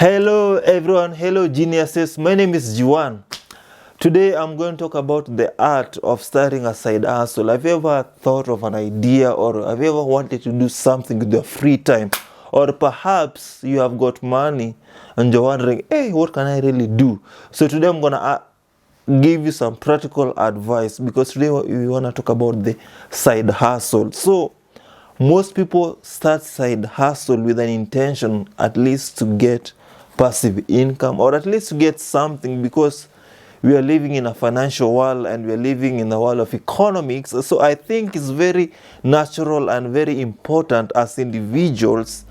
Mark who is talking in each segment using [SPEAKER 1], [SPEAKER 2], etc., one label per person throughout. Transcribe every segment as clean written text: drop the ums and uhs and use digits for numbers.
[SPEAKER 1] Hello everyone, hello geniuses. My name is Juan. Today I'm going to talk about the art of starting a side hustle. Have you ever thought of an idea, or have you ever wanted to do something with your free time? Or perhaps you have got money and you're wondering, hey, what can I really do? So today I'm going to give you some practical advice, because today we want to talk about the side hustle. So most people start side hustle with an intention at least to get passive income, or at least to get something, because we are living in a financial world and we are living in the world of economics. So I think it's very natural and very important as individuals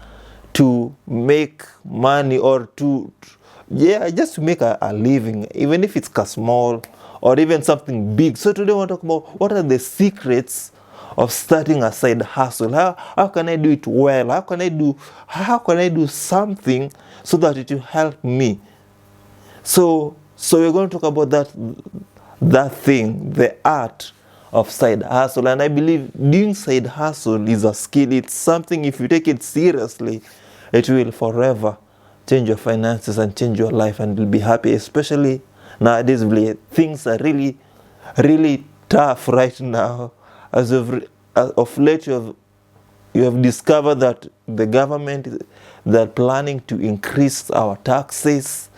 [SPEAKER 1] to make money, or to just to make a living, even if it's small or even something big. So today I want to talk about what are the secrets of starting a side hustle. How can I do it well? How can I do something so that it will help me? So we're going to talk about that thing, the art of side hustle. And I believe doing side hustle is a skill. It's something, if you take it seriously, it will forever change your finances and change your life, and you'll be happy. Especially nowadays, things are really, really tough right now. As of late, you have discovered that the government, they're planning to increase our taxes.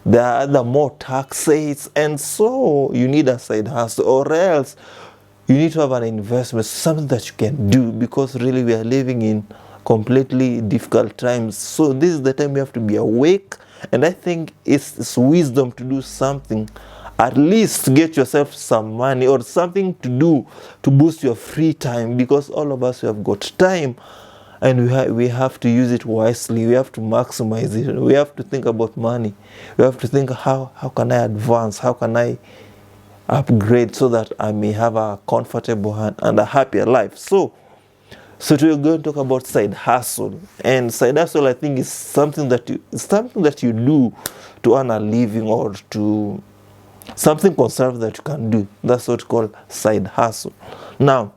[SPEAKER 1] There are other more taxes, and so you need a side hustle, or else you need to have an investment, something that you can do, because really we are living in completely difficult times. So this is the time you have to be awake, and I think it's wisdom to do something, at least to get yourself some money or something to do to boost your free time, because all of us have got time, and we have to use it wisely. We have to maximize it. We have to think about money. We have to think, how can I advance? How can I upgrade so that I may have a comfortable and a happier life? So today we're going to talk about side hustle. And side hustle, I think, is something that you do to earn a living, or to something conservative that you can do. That's what we call side hustle. Now,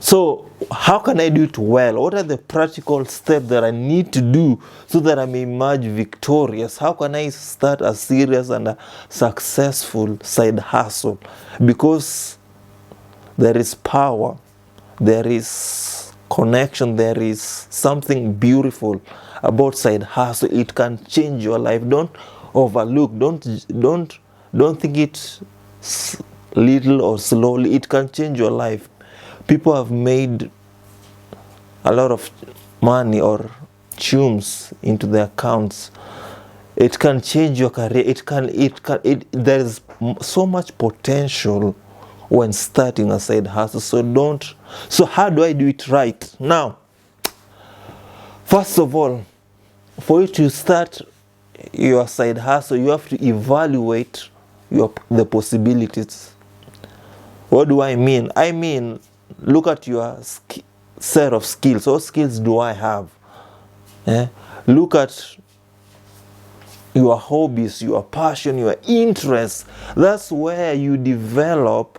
[SPEAKER 1] so how can I do it well? What are the practical steps that I need to do so that I may emerge victorious? How can I start a serious and a successful side hustle? Because there is power, there is connection, there is something beautiful about side hustle. It can change your life. Don't overlook, don't think it little or slowly. It can change your life. People have made a lot of money or chums into their accounts. It can change your career. There is so much potential when starting a side hustle. So how do I do it right? Now, first of all, for you to start your side hustle, you have to evaluate the possibilities. What do I mean? I mean, look at your set of skills. What skills do I have? Look at your hobbies, your passion, your interests. That's where you develop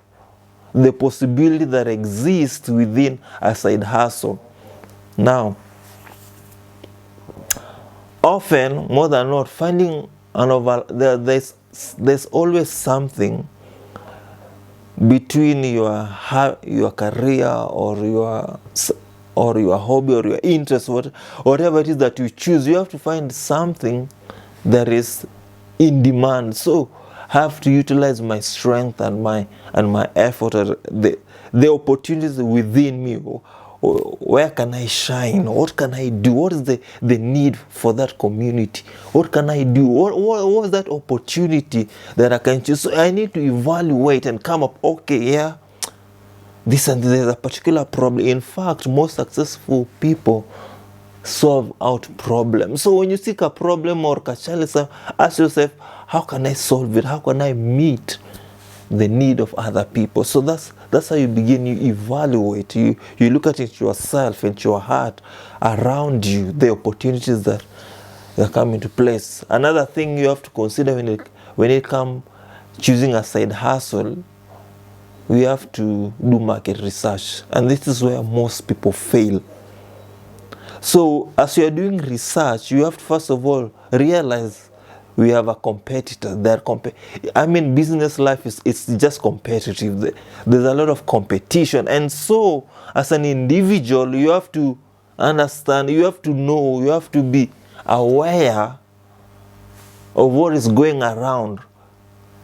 [SPEAKER 1] the possibility that exists within a side hustle. Now, often, more than not, finding there's always something between your career or your hobby or your interest, whatever it is that you choose. You have to find something that is in demand. So I have to utilize my strength and my effort, or the opportunities within me. Where can I shine? What can I do? What is the need for that community? What can I do? What is that opportunity that I can choose? So I need to evaluate and come up, okay, there's a particular problem. In fact, most successful people solve out problems. So when you seek a problem or a challenge, ask yourself, how can I solve it? How can I meet the need of other people? So that's how you begin. You evaluate. You look at it yourself and your heart around you, the opportunities that come into place. Another thing you have to consider when it comes choosing a side hustle, we have to do market research, and this is where most people fail. So as you are doing research, you have to first of all realize we have a competitor. I mean, business life it's just competitive. There's a lot of competition, and so as an individual, you have to understand, you have to know, you have to be aware of what is going around,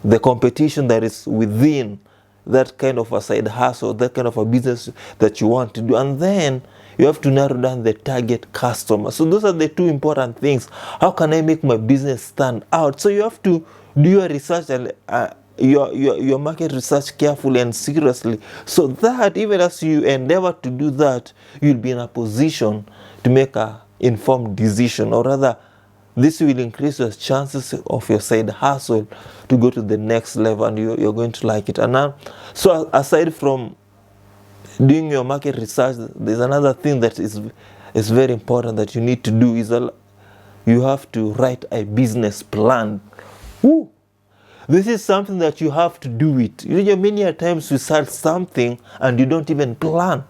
[SPEAKER 1] the competition that is within that kind of a side hustle, that kind of a business that you want to do. And then you have to narrow down the target customer. So those are the two important things. How can I make my business stand out? So you have to do your research and your market research carefully and seriously, so that even as you endeavor to do that, you'll be in a position to make a informed decision, or rather, this will increase your chances of your side hustle to go to the next level, and you're going to like it. And now, so aside from doing your market research, there's another thing that is very important that you need to do, is you have to write a business plan. Woo! This is something that you have to do it. You know, many times you start something and you don't even plan.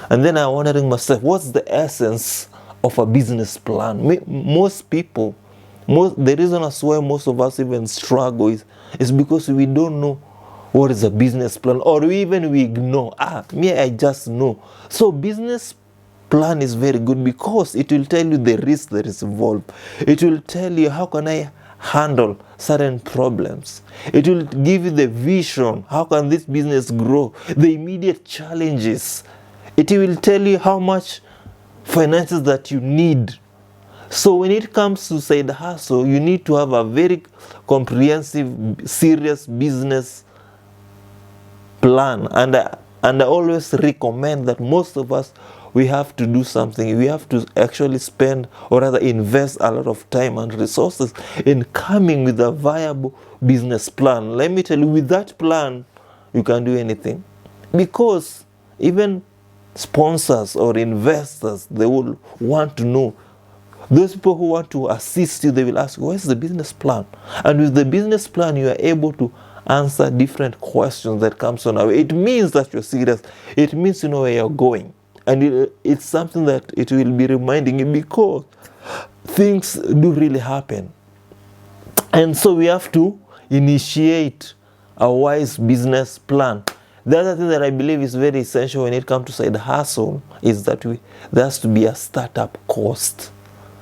[SPEAKER 1] And then I'm wondering myself, what's the essence of a business plan? Most people, the reason as why most of us even struggle is because we don't know what is a business plan, or we ignore. I just know. So business plan is very good because it will tell you the risk that is involved. It will tell you how can I handle certain problems. It will give you the vision. How can this business grow? The immediate challenges. It will tell you how much finances that you need. So when it comes to side hustle, you need to have a very comprehensive, serious business plan. And I always recommend that most of us, we have to do something. We have to actually spend, or rather invest, a lot of time and resources in coming with a viable business plan. Let me tell you, with that plan, you can do anything. Because even sponsors or investors, they will want to know. Those people who want to assist you, they will ask, where's the business plan? And with the business plan, you are able to answer different questions that comes on our way. It means that you're serious. It means you know where you're going. And it's something that it will be reminding you, because things do really happen. And so we have to initiate a wise business plan. The other thing that I believe is very essential when it comes to side hustle is that there has to be a startup cost.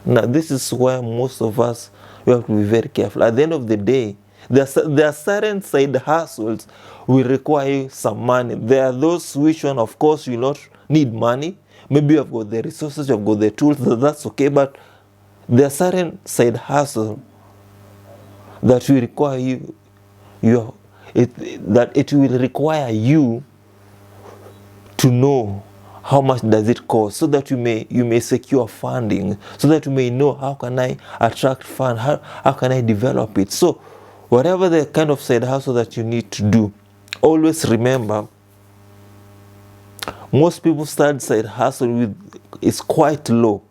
[SPEAKER 1] Now, this is where most of us, we have to be very careful. At the end of the day, there are certain side hustles will require some money. There are those which one, of course, you not need money. Maybe you have got the resources, you have got the tools, that's okay. But there are certain side hustles that will require it will require you to know how much does it cost, so that you may secure funding, so that you may know how can I attract fund, how can I develop it. So whatever the kind of side hustle that you need to do, always remember, most people start side hustle is quite low.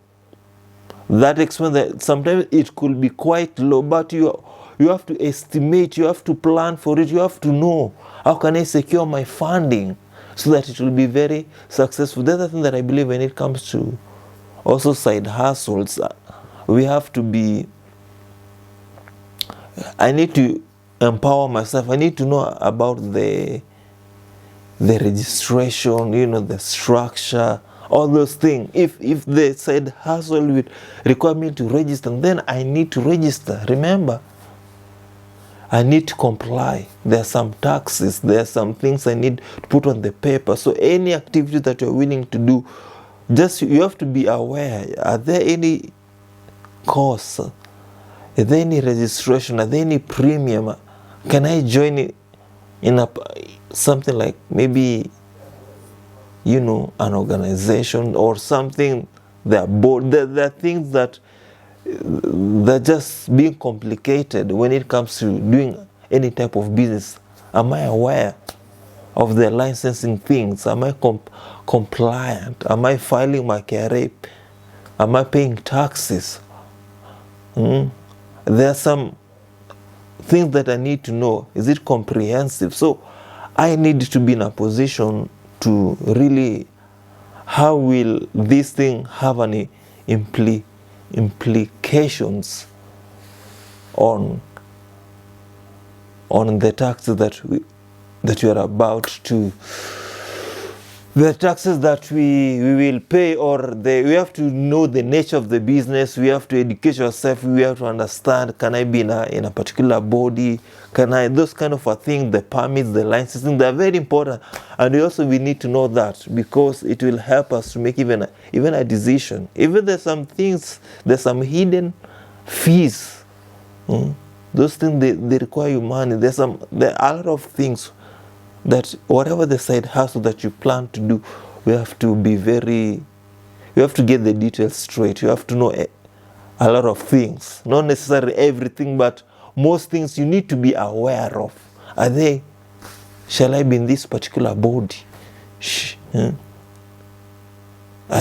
[SPEAKER 1] That expense, that sometimes it could be quite low, but you have to estimate, you have to plan for it, you have to know how can I secure my funding so that it will be very successful. The other thing that I believe when it comes to also side hustles, we have to be, I need to empower myself. I need to know about the registration, the structure, all those things. If the side hustle will require me to register, then I need to register. Remember, I need to comply. There are some taxes, there are some things I need to put on the paper. So any activity that you're willing to do, you have to be aware. Are there any costs? Is there any registration? Are there any premium? Can I join it in something like maybe, an organization or something? There are things that they're just being complicated when it comes to doing any type of business. Am I aware of the licensing things? Am I compliant? Am I filing my KRA? Am I paying taxes? There are some things that I need to know. Is it comprehensive? So I need to be in a position to really, how will this thing have an implications on the taxes that you are about to, the taxes that we will pay, or we have to know the nature of the business. We have to educate ourselves. We have to understand, can I be in a particular body? Can I, those kind of a thing, the permits, the licensing, they're very important. And we need to know that, because it will help us to make even a decision. Even there's some things, there's some hidden fees. Those things, they require you money. There are a lot of things that whatever the side hustle that you plan to do, you have to get the details straight. You have to know a lot of things, not necessarily everything, but most things you need to be aware of. Shall I be in this particular body? Are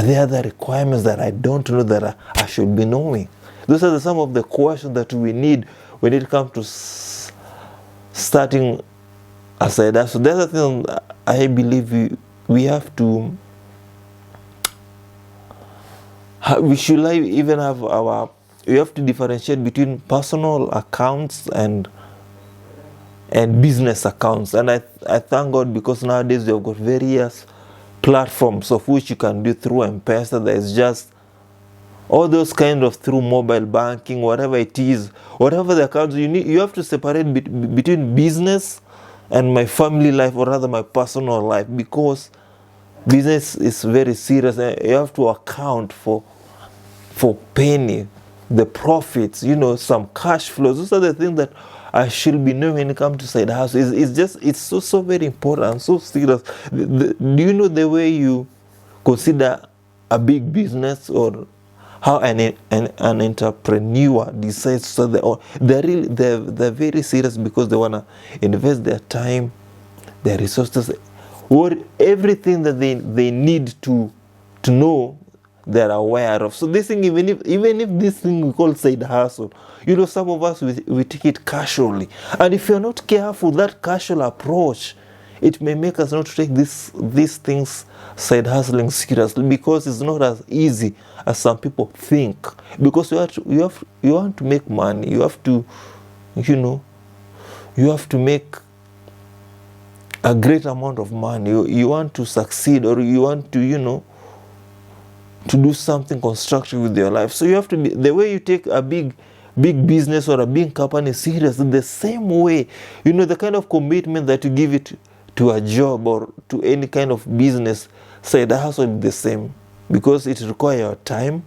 [SPEAKER 1] there other requirements that I don't know that I should be knowing? Those are some of the questions that we need when it comes to starting a side hustle. So the other thing I believe we have to, we should even have we have to differentiate between personal accounts and business accounts. And I thank God, because nowadays we have got various platforms of which you can do through M-Pesa. There's just all those kind of through mobile banking, whatever it is, whatever the accounts you have to separate between business and my family life, or rather my personal life, because business is very serious. You have to account for penny, the profits, some cash flows. Those are the things that I should be knowing when it comes to side hustle. It's so very important, so serious. Do you know the way you consider a big business, or how an entrepreneur decides? So they're very serious, because they want to invest their time, their resources, or everything that they need to know, they're aware of. So this thing, even if this thing we call side hustle, some of us we take it casually, and if you're not careful, that casual approach, it may make us not take these things, side hustling, seriously, because it's not as easy as some people think. Because you want to make money, you have to make a great amount of money. You want to succeed, or you want to to do something constructive with your life. So you have to be, the way you take a big business or a big company serious, in the same way, the kind of commitment that you give it to a job or to any kind of business, side hustle is the same, because it requires your time,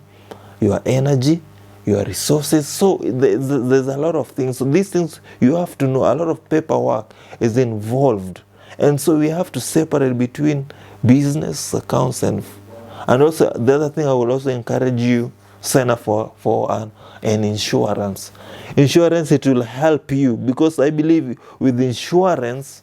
[SPEAKER 1] your energy, your resources. So there's a lot of things. So these things you have to know. A lot of paperwork is involved, and so we have to separate between business accounts and also the other thing I will also encourage you, sign up for an insurance. Insurance, it will help you, because I believe with insurance,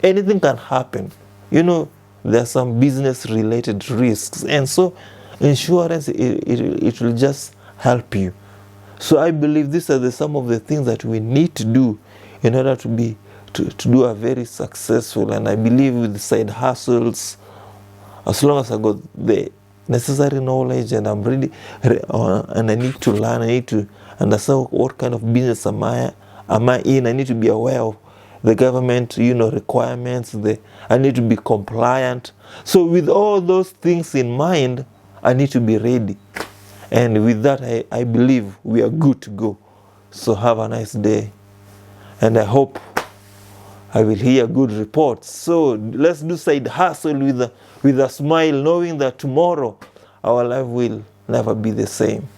[SPEAKER 1] anything can happen. There are some business related risks, and so insurance, it will just help you. So I believe these are some of the things that we need to do in order to do a very successful. And I believe with side hustles, as long as I got the necessary knowledge and I'm ready, and I need to learn, I need to understand what kind of business am I in. I need to be aware of the government, requirements. I need to be compliant. So with all those things in mind, I need to be ready. And with that, I believe we are good to go. So have a nice day. And I hope I will hear good reports. So let's do side hustle with a smile, knowing that tomorrow our life will never be the same.